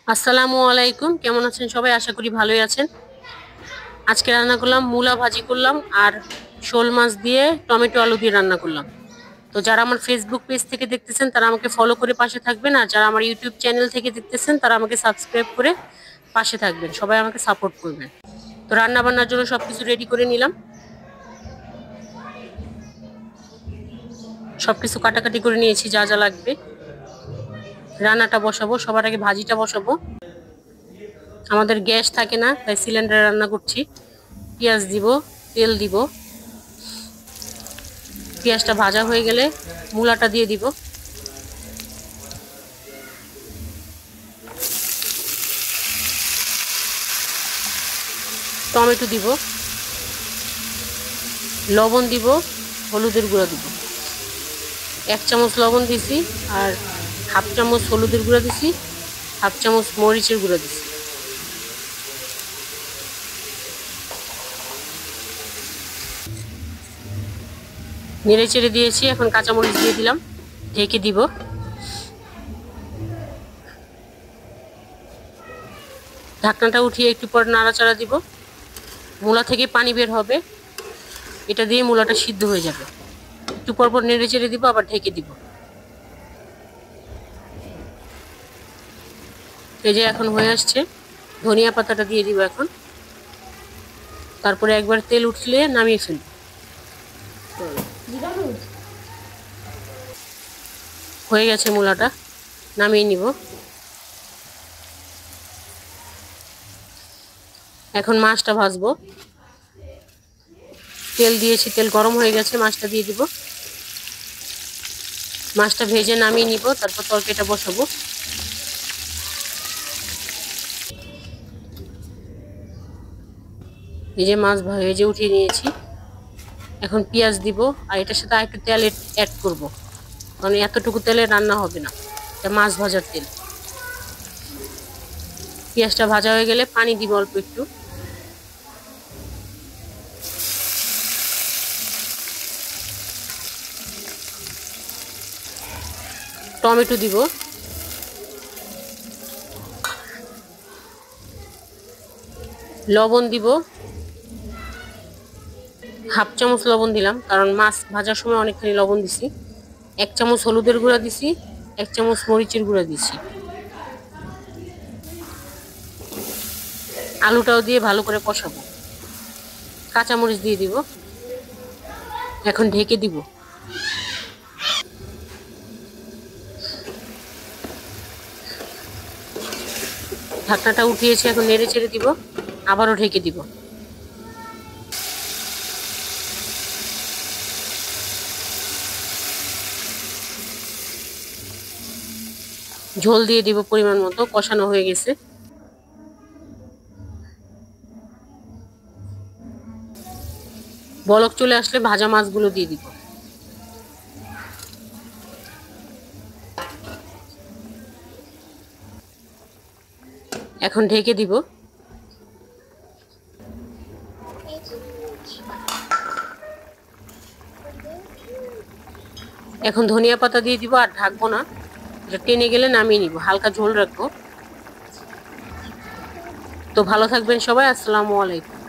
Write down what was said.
আসসালামু আলাইকুম, কেমন আছেন সবাই? আশা করি ভালোই আছেন। আজকে রান্না করলাম মূলা ভাজি করলাম আর শোল মাছ দিয়ে টমেটো আলু দিয়ে রান্না করলাম। তো যারা আমার ফেসবুক পেজ থেকে দেখতেছেন তারা আমাকে ফলো করে পাশে থাকবেন, আর যারা আমার ইউটিউব চ্যানেল থেকে দেখতেছেন তারা আমাকে সাবস্ক্রাইব করে পাশে থাকবেন। সবাই আমাকে সাপোর্ট করবেন। তো রান্না বান্নার জন্য সবকিছু রেডি করে নিলাম, সবকিছু কাটাকাটি করে নিয়েছি যা যা লাগবে। রান্নাটা বসাবো, সবার আগে ভাজিটা বসাবো। আমাদের গ্যাস থাকে না তাই সিলিন্ডারে রান্না করছি। পেঁয়াজ দিব, তেল দিব। পেঁয়াজটা ভাজা হয়ে গেলে মূলাটা দিয়ে দিব। টমেটো দিব, লবণ দিব, হলুদের গুঁড়া দিব। 1 চামচ লবণ দিছি, আর 1/2 চামচ হলুদের গুঁড়া দিছি, 1/2 চামচ মরিচের গুঁড়া দিছি। নেড়ে চেড়ে দিয়েছি, এখন কাঁচামরিচ দিয়ে দিলাম, ঢেকে দিব। ঢাকনাটা উঠিয়ে একটু পর নাড়াচাড়া দিব। মূলা থেকে পানি বের হবে, এটা দিয়ে মূলাটা সিদ্ধ হয়ে যাবে। একটু পর পর নেড়ে চেড়ে দিব, আবার ঢেকে দিব। এই যে এখন হয়ে আসছে, ধনিয়া পাতাটা দিয়ে দিব এখন। তারপরে একবার তেল উঠলে নামিয়ে ফেলব। হয়ে গেছে মূলাটা, নামিয়ে নিব। এখন মাছটা ভাজবো। তেল দিয়েছি, তেল গরম হয়ে গেছে, মাছটা দিয়ে দিব। মাছটা ভেজে নামিয়ে নিব, তারপর তরকারিটা বসাবো। এই যে মাছ ভেজে উঠিয়ে নিয়েছি। এখন পেঁয়াজ দিব, আর এটার সাথে একটু তেল অ্যাড করব, কারণ এতটুকু তেলে রান্না হবে না, এটা মাছ ভাজার তেল। পেঁয়াজটা ভাজা হয়ে গেলে পানি দিব অল্প একটু। টমেটো দিব, লবণ দিব, 1/2 চামচ লবণ দিলাম, কারণ মাছ ভাজার সময় অনেকখানি লবণ দিছি। 1 চামচ হলুদের গুঁড়া দিছি, 1 চামচ মরিচের গুঁড়া দিছি। আলুটাও দিয়ে ভালো করে কষাবো। কাঁচামরিচ দিয়ে দিব, এখন ঢেকে দিব। ঢাকনাটা উঠিয়েছি, এখন নেড়ে চেড়ে দিব, আবারও ঢেকে দিব। ঝোল দিয়ে দিব পরিমাণ মতো, কষানো হয়ে গেছে। বলক চলে আসলে ভাজা মাছগুলো দিয়ে দিব। এখন ঢেকে দিব। এখন ধনিয়া পাতা দিয়ে দিব, আর ঢাকবো না, এটা টেনে গেলে নামিয়ে নিব, হালকা ঝোল রাখবো। তো ভালো থাকবেন সবাই, আসসালামু আলাইকুম।